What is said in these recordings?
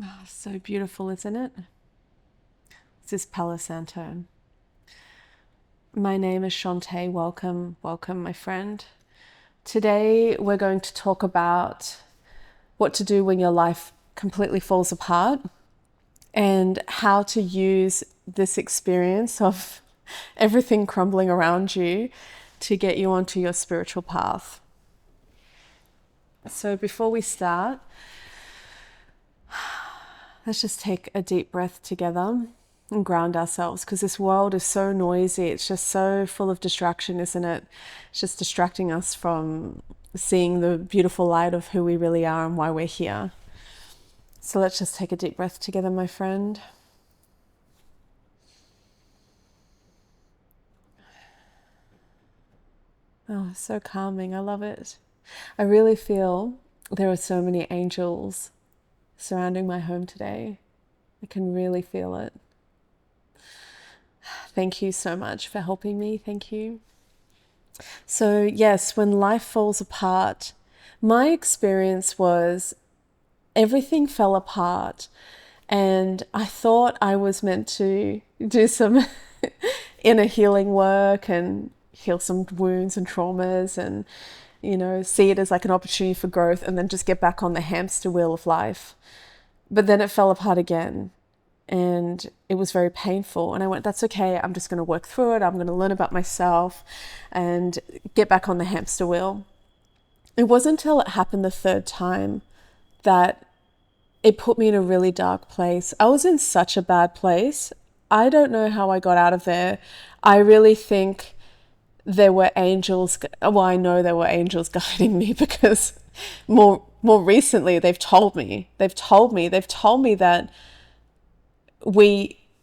Oh, so beautiful, isn't it? This is Palo Santo. My name is Shantae. Welcome, welcome, my friend. Today we're going to talk about what to do when your life completely falls apart and how to use this experience of everything crumbling around you to get you onto your spiritual path. So before we start, let's just take a deep breath together and ground ourselves, because this world is so noisy. It's just so full of distraction, isn't it? It's just distracting us from seeing the beautiful light of who we really are and why we're here. So let's just take a deep breath together, my friend. Oh, so calming. I love it. I really feel there are so many angels surrounding my home today. I can really feel it. Thank you so much for helping me. Thank you. So yes, when life falls apart, my experience was everything fell apart, and I thought I was meant to do some inner healing work and heal some wounds and traumas and, see it as like an opportunity for growth and then just get back on the hamster wheel of life. But then it fell apart again. And it was very painful. And I went, that's okay. I'm just going to work through it. I'm going to learn about myself and get back on the hamster wheel. It wasn't until it happened the third time that it put me in a really dark place. I was in such a bad place. I don't know how I got out of there. I really think there were angels. Well, I know there were angels guiding me, because more recently they've told me that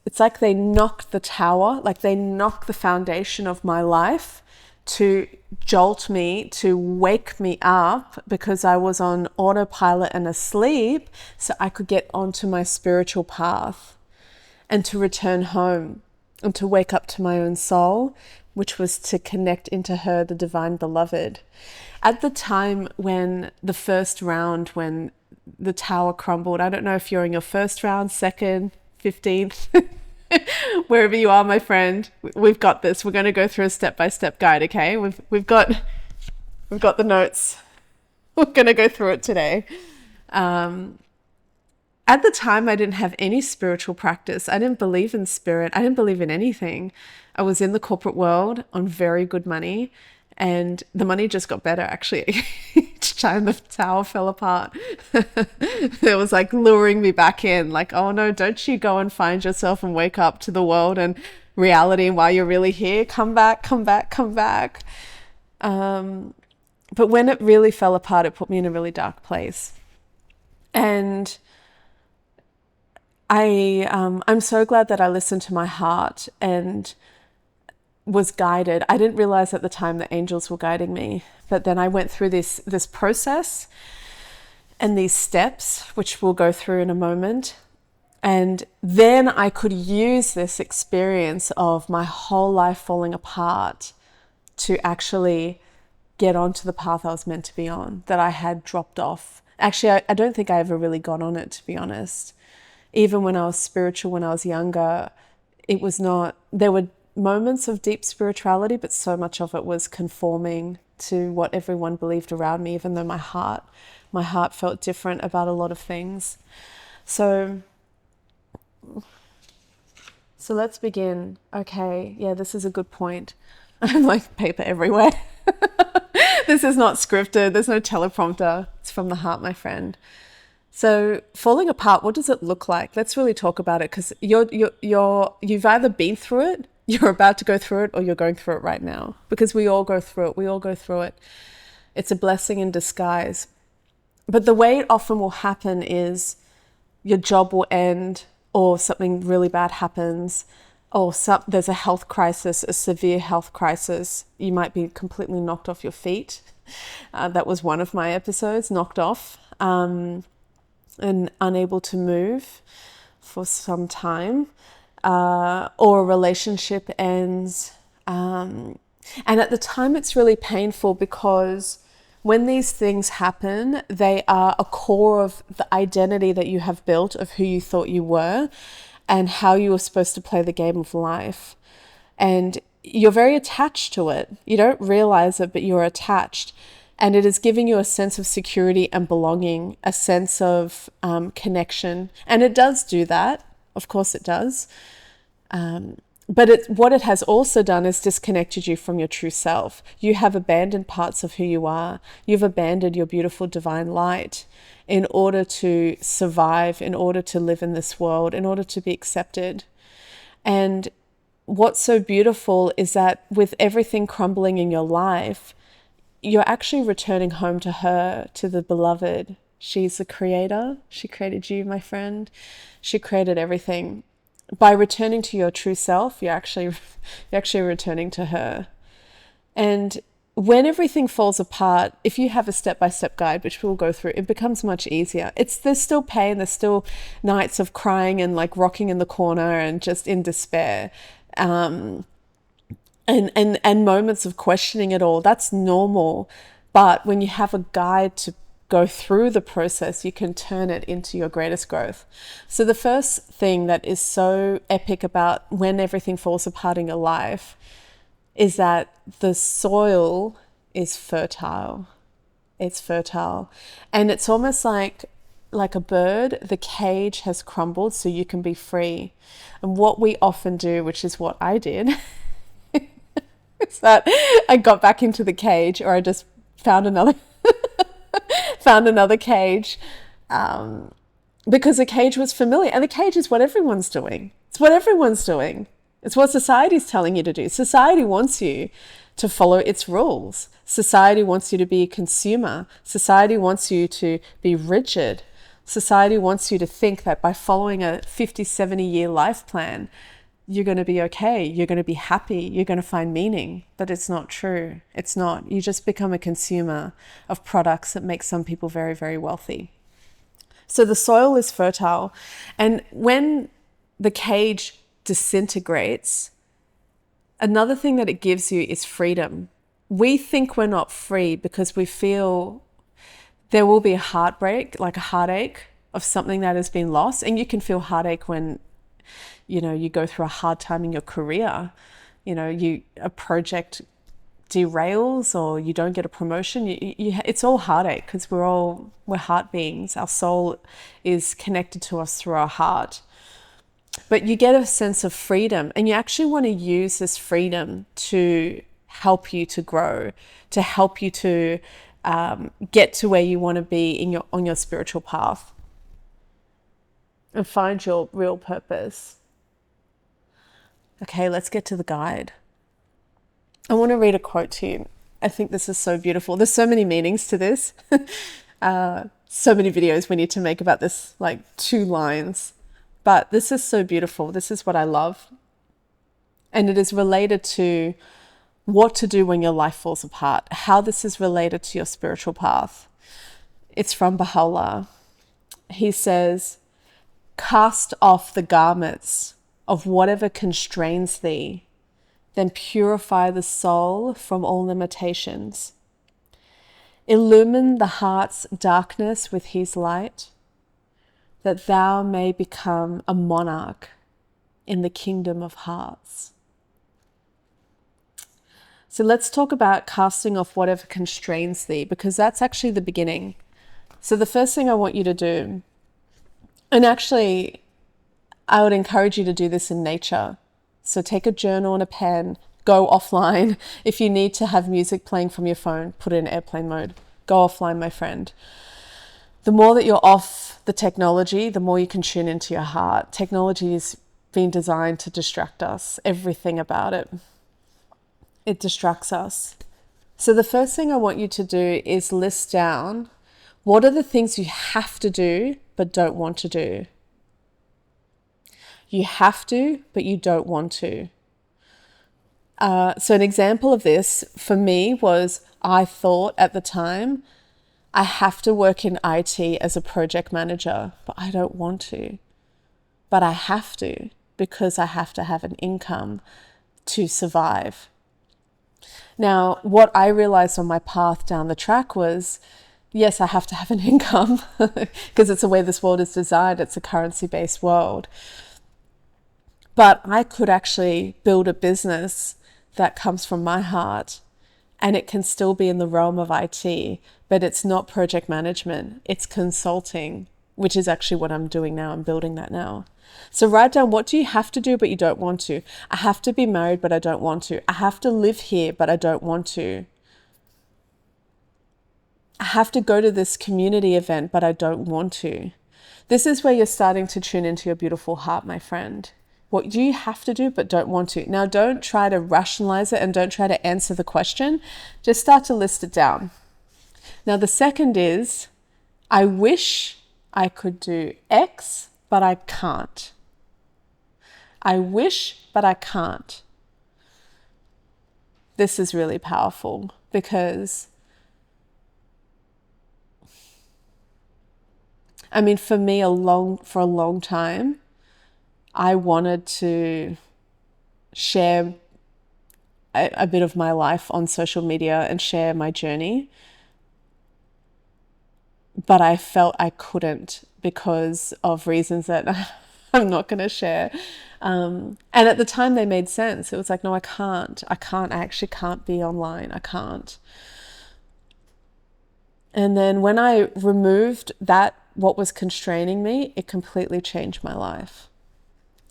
it's like they knocked the tower, like they knocked the foundation of my life to jolt me, to wake me up, because I was on autopilot and asleep, so I could get onto my spiritual path and to return home and to wake up to my own soul, which was to connect into her, the divine beloved. At the time when the first round, when the tower crumbled, I don't know if you're in your first round, second, 15th, wherever you are, my friend, we've got this. We're going to go through a step-by-step guide, okay? We've got the notes. We're going to go through it today. At the time, I didn't have any spiritual practice. I didn't believe in spirit. I didn't believe in anything. I was in the corporate world on very good money, and the money just got better, actually. Each time the tower fell apart, it was like luring me back in, like, oh no, don't you go and find yourself and wake up to the world and reality while you're really here. Come back, come back, come back. But when it really fell apart, it put me in a really dark place. And I'm so glad that I listened to my heart and was guided. I didn't realize at the time that angels were guiding me, but then I went through this process and these steps, which we'll go through in a moment. And then I could use this experience of my whole life falling apart to actually get onto the path I was meant to be on, that I had dropped off. Actually, I don't think I ever really got on it, to be honest. Even when I was spiritual, when I was younger, it was not, there were moments of deep spirituality, but so much of it was conforming to what everyone believed around me, even though my heart felt different about a lot of things. So let's begin. Okay, yeah, this is a good point. I'm like paper everywhere. This is not scripted. There's no teleprompter. It's from the heart, my friend. So falling apart, what does it look like? Let's really talk about it, because you've either been through it, you're about to go through it, or you're going through it right now, because we all go through it. We all go through it. It's a blessing in disguise. But the way it often will happen is your job will end, or something really bad happens, or there's a health crisis, a severe health crisis. You might be completely knocked off your feet. That was one of my episodes, knocked off. And unable to move for some time, or a relationship ends. And at the time it's really painful, because When these things happen, they are a core of the identity that you have built of who you thought you were and how you were supposed to play the game of life. And you're very attached to it. You don't realize it, but you're attached. And it is giving you a sense of security and belonging, a sense of connection. And it does do that. Of course it does. But what it has also done is disconnected you from your true self. You have abandoned parts of who you are. You've abandoned your beautiful divine light in order to survive, in order to live in this world, in order to be accepted. And what's so beautiful is that with everything crumbling in your life, you're actually returning home to her, to the beloved. She's the creator. She created you, my friend. She created everything. By returning to your true self, you're actually returning to her. And when everything falls apart, if you have a step-by-step guide, which we'll go through, it becomes much easier. There's still pain, there's still nights of crying and like rocking in the corner and just in despair. And moments of questioning it all. That's normal. But when you have a guide to go through the process, you can turn it into your greatest growth. So the first thing that is so epic about when everything falls apart in your life is that the soil is fertile. It's fertile. And it's almost like a bird, the cage has crumbled so you can be free. And what we often do, which is what I did, is that I got back into the cage, or I just found another cage, because the cage was familiar. And the cage is what everyone's doing. It's what everyone's doing. It's what society's telling you to do. Society wants you to follow its rules. Society wants you to be a consumer. Society wants you to be rigid. Society wants you to think that by following a 50, 70-year life plan, you're going to be okay. You're going to be happy. You're going to find meaning. But it's not true. It's not. You just become a consumer of products that make some people very, very wealthy. So the soil is fertile. And when the cage disintegrates, another thing that it gives you is freedom. We think we're not free because we feel there will be a heartbreak, like a heartache of something that has been lost. And you can feel heartache when you go through a hard time in your career, a project derails or you don't get a promotion. It's all heartache because we're heart beings. Our soul is connected to us through our heart. But you get a sense of freedom, and you actually want to use this freedom to help you to grow, to help you to get to where you want to be on your spiritual path and find your real purpose. Okay, let's get to the guide. I want to read a quote to you. I think this is so beautiful. There's so many meanings to this. So many videos we need to make about this, like 2 lines. But this is so beautiful. This is what I love. And it is related to what to do when your life falls apart, how this is related to your spiritual path. It's from Baha'u'llah. He says, "Cast off the garments of whatever constrains thee, then purify the soul from all limitations. Illumine the heart's darkness with his light, that thou may become a monarch in the kingdom of hearts." So let's talk about casting off whatever constrains thee, because that's actually the beginning. So the first thing I want you to do, and actually I would encourage you to do this in nature. So take a journal and a pen, go offline. If you need to have music playing from your phone, put it in airplane mode. Go offline, my friend. The more that you're off the technology, the more you can tune into your heart. Technology has been designed to distract us, everything about it. It distracts us. So the first thing I want you to do is list down what are the things you have to do but don't want to do. You have to, but you don't want to. So an example of this for me was, I thought at the time, I have to work in IT as a project manager, but I don't want to. But I have to, because I have to have an income to survive. Now, what I realized on my path down the track was, yes, I have to have an income because it's the way this world is designed. It's a currency-based world. But I could actually build a business that comes from my heart, and it can still be in the realm of IT, but it's not project management, it's consulting, which is actually what I'm doing now. I'm building that now. So write down, what do you have to do but you don't want to? I have to be married but I don't want to. I have to live here but I don't want to. I have to go to this community event but I don't want to. This is where you're starting to tune into your beautiful heart, my friend. What do you have to do but don't want to? Now, don't try to rationalize it and don't try to answer the question. Just start to list it down. Now, the second is, I wish I could do X, but I can't. I wish, but I can't. This is really powerful because, I mean, for me, for a long time, I wanted to share a bit of my life on social media and share my journey, but I felt I couldn't because of reasons that I'm not going to share. And at the time they made sense. It was like, no, I can't. I actually can't be online. I can't. And then when I removed that, what was constraining me, it completely changed my life.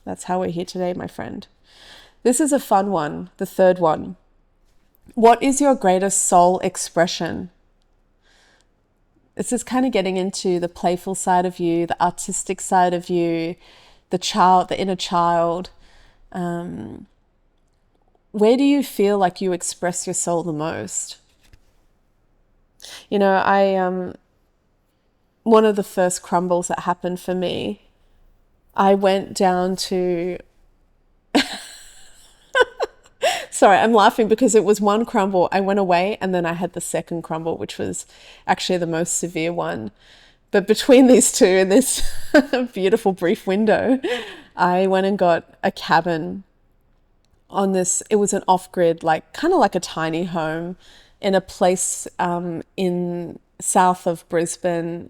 That's how we're here today, my friend. This is a fun one, the third one. What is your greatest soul expression? This is kind of getting into the playful side of you, the artistic side of you, the inner child. Where do you feel like you express your soul the most? You know, one of the first crumbles that happened for me, I went down to, sorry, I'm laughing because it was one crumble. I went away and then I had the second crumble, which was actually the most severe one. But between these two in this beautiful brief window, I went and got a cabin on this, it was an off-grid, like kind of like a tiny home in a place in south of Brisbane.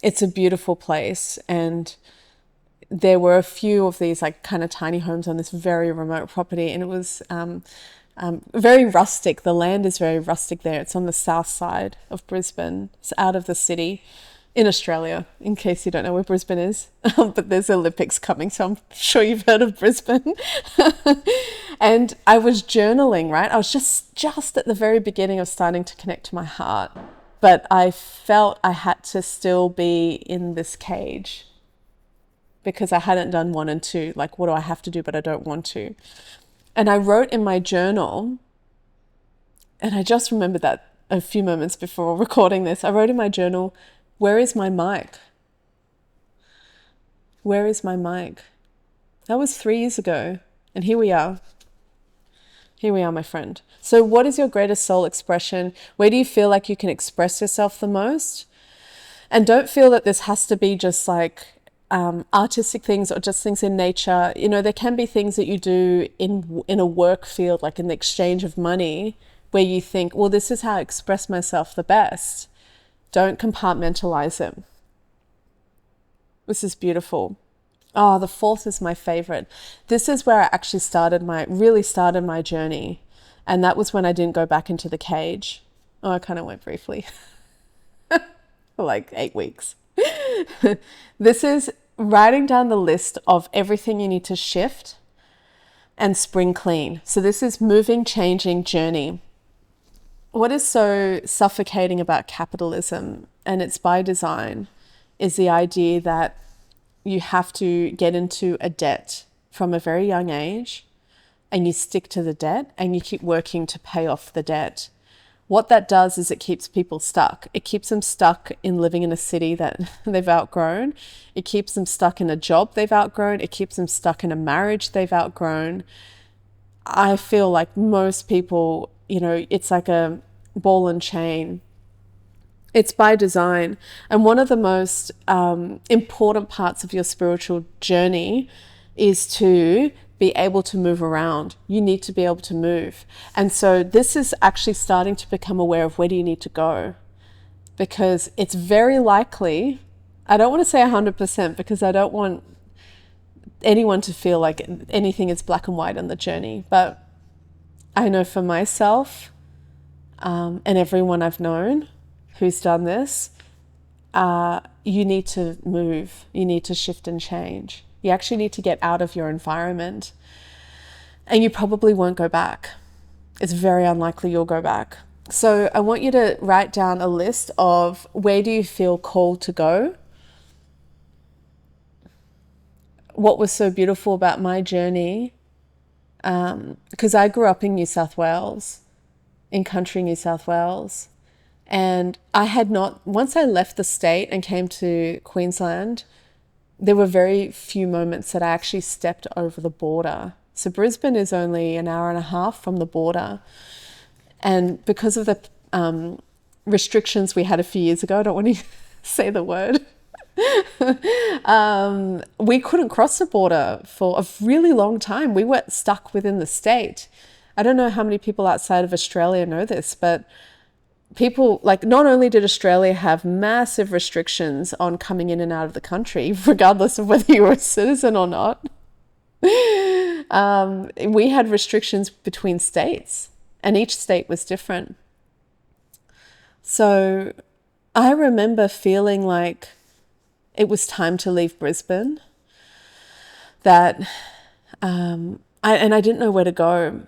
It's a beautiful place, and there were a few of these like kind of tiny homes on this very remote property, and it was very rustic. The land is very rustic there. It's on the south side of Brisbane. It's out of the city in Australia, in case you don't know where Brisbane is. But there's Olympics coming, so I'm sure you've heard of Brisbane. And I was journaling, right? I was just at the very beginning of starting to connect to my heart. But I felt I had to still be in this cage because I hadn't done 1 and 2. Like, what do I have to do, but I don't want to? And I wrote in my journal, and I just remembered that a few moments before recording this, I wrote in my journal, where is my mic? Where is my mic? That was 3 years ago. And here we are. Here we are, my friend. So what is your greatest soul expression? Where do you feel like you can express yourself the most? And don't feel that this has to be just like artistic things or just things in nature. You know, there can be things that you do in a work field, like in the exchange of money, where you think, well, this is how I express myself the best. Don't compartmentalize it. This is beautiful. Oh, the fourth is my favorite. This is where I actually really started my journey. And that was when I didn't go back into the cage. Oh, I kind of went briefly for like 8 weeks. This is writing down the list of everything you need to shift and spring clean. So this is moving, changing, journey. What is so suffocating about capitalism, and it's by design, is the idea that you have to get into a debt from a very young age and you stick to the debt and you keep working to pay off the debt. What that does is it keeps people stuck. It keeps them stuck in living in a city that they've outgrown. It keeps them stuck in a job they've outgrown. It keeps them stuck in a marriage they've outgrown. I feel like most people, you know, it's like a ball and chain. It's by design. And one of the most important parts of your spiritual journey is to be able to move around. You need to be able to move. And so this is actually starting to become aware of, where do you need to go? Because it's very likely, I don't want to say 100% because I don't want anyone to feel like anything is black and white on the journey. But I know for myself, and everyone I've known who's done this, you need to move. You need to shift and change. You actually need to get out of your environment. And you probably won't go back. It's very unlikely you'll go back. So I want you to write down a list of, where do you feel called to go? What was so beautiful about my journey, because I grew up in New South Wales, in country New South Wales. And I had not, once I left the state and came to Queensland, there were very few moments that I actually stepped over the border. So Brisbane is only an hour and a half from the border. And because of the restrictions we had a few years ago, I don't want to say the word, we couldn't cross the border for a really long time. We were stuck within the state. I don't know how many people outside of Australia know this, but people, like, not only did Australia have massive restrictions on coming in and out of the country, regardless of whether you were a citizen or not, we had restrictions between states, and each state was different. So I remember feeling like it was time to leave Brisbane, that I didn't know where to go.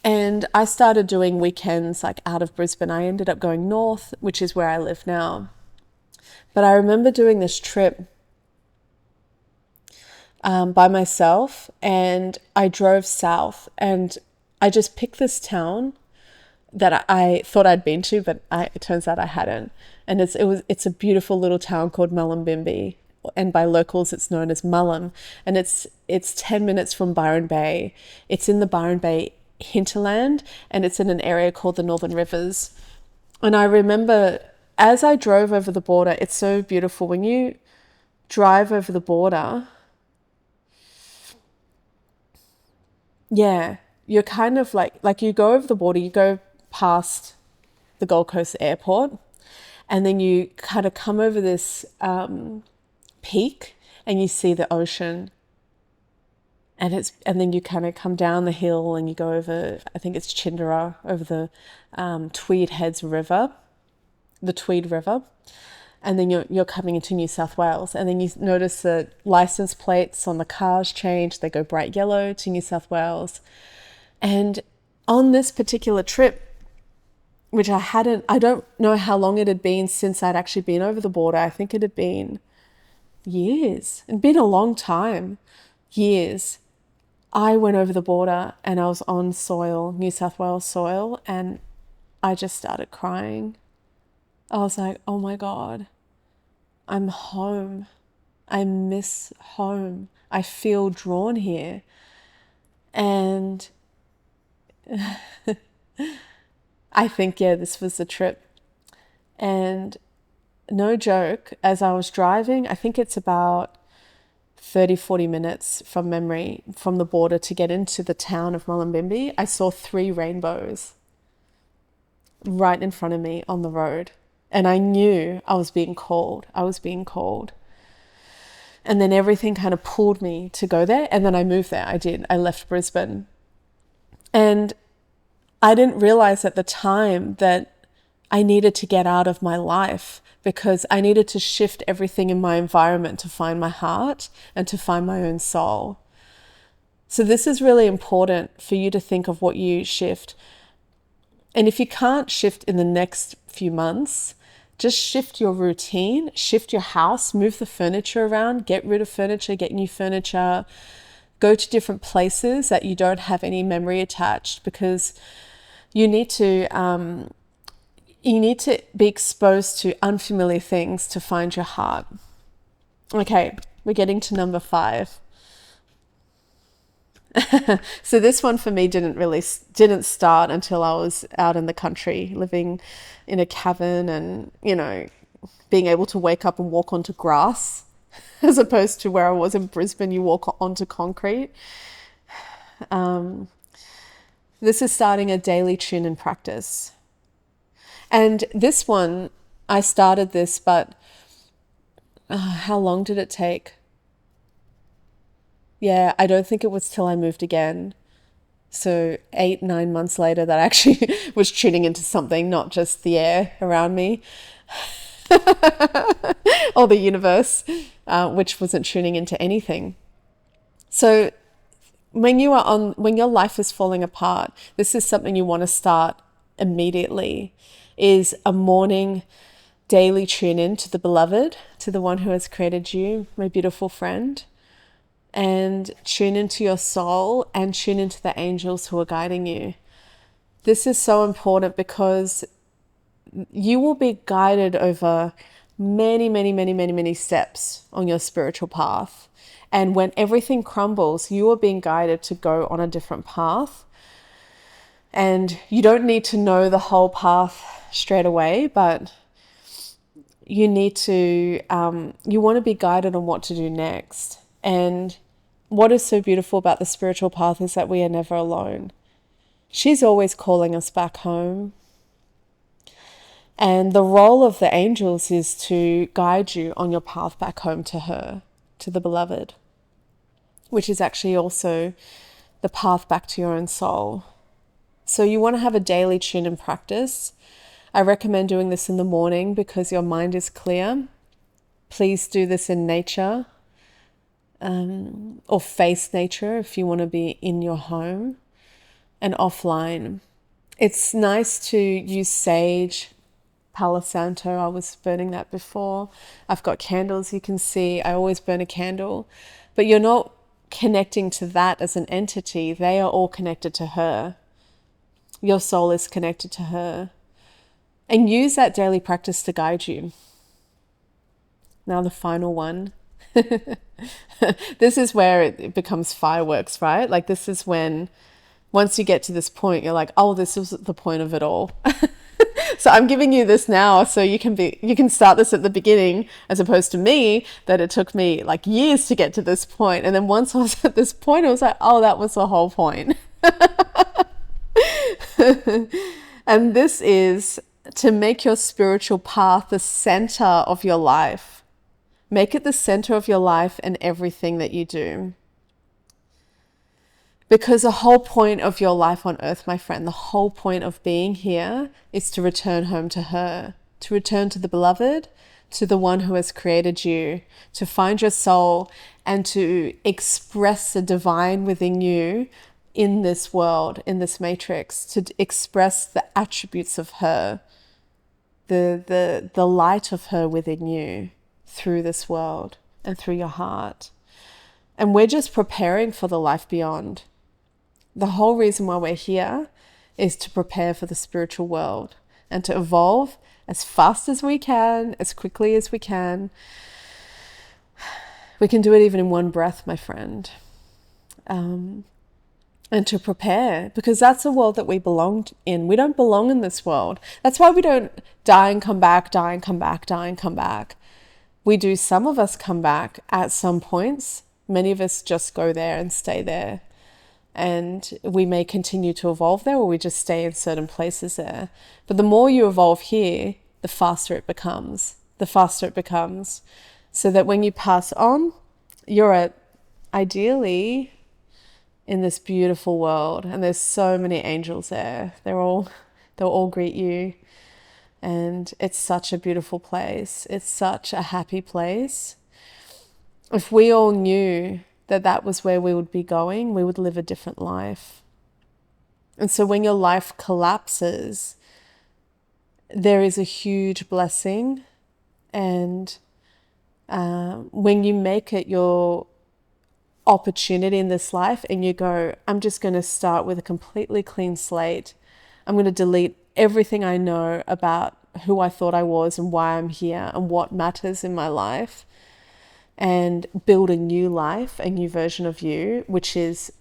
And I started doing weekends like out of Brisbane. I ended up going north, which is where I live now. But I remember doing this trip by myself, and I drove south, and I just picked this town that I thought I'd been to, but it turns out I hadn't. And it's a beautiful little town called Mullumbimby, and by locals it's known as Mullum. And it's 10 minutes from Byron Bay. It's in the Byron Bay hinterland, and it's in an area called the Northern Rivers. And I remember as I drove over the border, it's so beautiful when you drive over the border. Yeah, you're kind of like you go over the border, you go past the Gold Coast airport, and then you kind of come over this peak, and you see the ocean. And then you kind of come down the hill, and you go over, I think it's Chindera, over the Tweed Heads River, the Tweed River. And then you're coming into New South Wales, and then you notice the license plates on the cars change. They go bright yellow to New South Wales. And on this particular trip, which I don't know how long it had been since I'd actually been over the border. I think it had been years. It'd been a long time, years. I went over the border, and I was on soil, New South Wales soil, and I just started crying. I was like, oh my God, I'm home. I miss home. I feel drawn here. And I think, yeah, this was the trip. And no joke, as I was driving, I think it's about 30-40 minutes from memory from the border to get into the town of Mullumbimby, I saw 3 rainbows right in front of me on the road. And I knew I was being called. I was being called. And then everything kind of pulled me to go there. And then I moved there. I did. I left Brisbane. And I didn't realize at the time that I needed to get out of my life, because I needed to shift everything in my environment to find my heart and to find my own soul. So this is really important for you to think of what you shift. And if you can't shift in the next few months, just shift your routine, shift your house, move the furniture around, get rid of furniture, get new furniture, go to different places that you don't have any memory attached, because you need to be exposed to unfamiliar things to find your heart. Okay, we're getting to number 5. So this one for me didn't start until I was out in the country, living in a cabin, and, being able to wake up and walk onto grass, as opposed to where I was in Brisbane, you walk onto concrete. This is starting a daily tune in practice. And this one, I started this, but how long did it take? Yeah, I don't think it was till I moved again. So 8, 9 months later that I actually was tuning into something, not just the air around me or the universe, which wasn't tuning into anything. So when your life is falling apart, this is something you want to start immediately, is a morning daily tune in to the beloved, to the one who has created you, my beautiful friend, and tune into your soul and tune into the angels who are guiding you. This is so important because you will be guided over many, many, many, many, many steps on your spiritual path. And when everything crumbles, you are being guided to go on a different path. And you don't need to know the whole path straight away, but you need to, you want to be guided on what to do next. And what is so beautiful about the spiritual path is that we are never alone. She's always calling us back home. And the role of the angels is to guide you on your path back home to her, to the beloved, which is actually also the path back to your own soul. So you want to have a daily tune in practice. I recommend doing this in the morning because your mind is clear. Please do this in nature. Or face nature if you want to be in your home, and offline. It's nice to use sage, Palo Santo. I was burning that before. I've got candles, you can see. I always burn a candle. But you're not connecting to that as an entity. They are all connected to her. Your soul is connected to her. And use that daily practice to guide you. Now the final one. This is where it becomes fireworks, right? Like this is when, once you get to this point, you're like, oh, this is the point of it all. So I'm giving you this now so you can start this at the beginning, as opposed to me, that it took me like years to get to this point. And then once I was at this point, I was like, oh, that was the whole point. And this is to make your spiritual path the center of your life. Make it the center of your life and everything that you do. Because the whole point of your life on earth, my friend, the whole point of being here is to return home to her, to return to the beloved, to the one who has created you, to find your soul and to express the divine within you in this world, in this matrix, to express the attributes of her, the light of her within you, through this world and through your heart. And we're just preparing for the life beyond. The whole reason why we're here is to prepare for the spiritual world and to evolve as fast as we can, as quickly as we can. We can do it even in one breath, my friend. And to prepare, because that's the world that we belong in. We don't belong in this world. That's why we don't die and come back, die and come back, die and come back. We do, some of us come back at some points. Many of us just go there and stay there. And we may continue to evolve there, or we just stay in certain places there. But the more you evolve here, the faster it becomes. The faster it becomes. So that when you pass on, you're ideally in this beautiful world. And there's so many angels there. They'll all greet you. And it's such a beautiful place. It's such a happy place. If we all knew that that was where we would be going, we would live a different life. And so when your life collapses, there is a huge blessing. And when you make it your opportunity in this life and you go, I'm just going to start with a completely clean slate. I'm going to delete everything I know about who I thought I was and why I'm here and what matters in my life, and build a new life, a new version of you, which is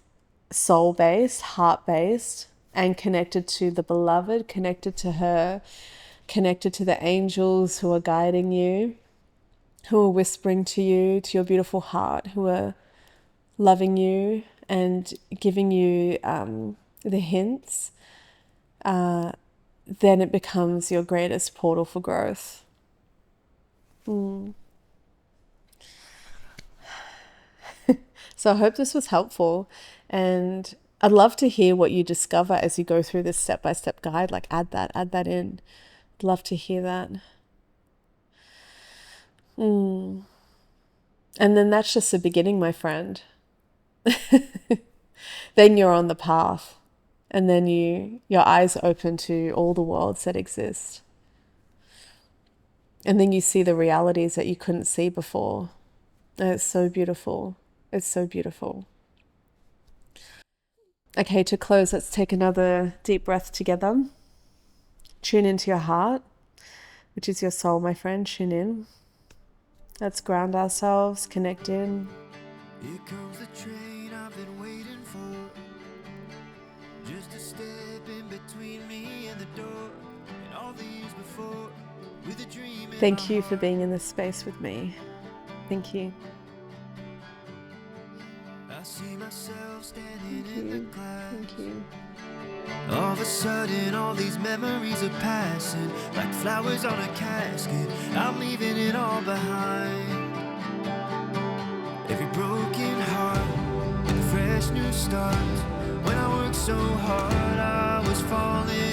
soul-based, heart-based, and connected to the beloved, connected to her, connected to the angels who are guiding you, who are whispering to you, to your beautiful heart, who are loving you and giving you the hints, then it becomes your greatest portal for growth. So I hope this was helpful, and I'd love to hear what you discover as you go through this step-by-step guide. Like add that in. I'd love to hear that. And then that's just the beginning, my friend. Then you're on the path, and then your eyes open to all the worlds that exist. And then you see the realities that you couldn't see before. And it's so beautiful. It's so beautiful. Okay, to close, let's take another deep breath together. Tune into your heart, which is your soul, my friend. Tune in. Let's ground ourselves, connect in. Here comes the train I've been waiting for. Just a step in between me and the door. And all these before, with a dream. Thank you for being in this space with me. Thank you. I see myself standing in the clouds. Thank you. All of a sudden, all these memories are passing like flowers on a casket. I'm leaving it all behind. Every broken heart, a fresh new start. When I worked so hard, I was falling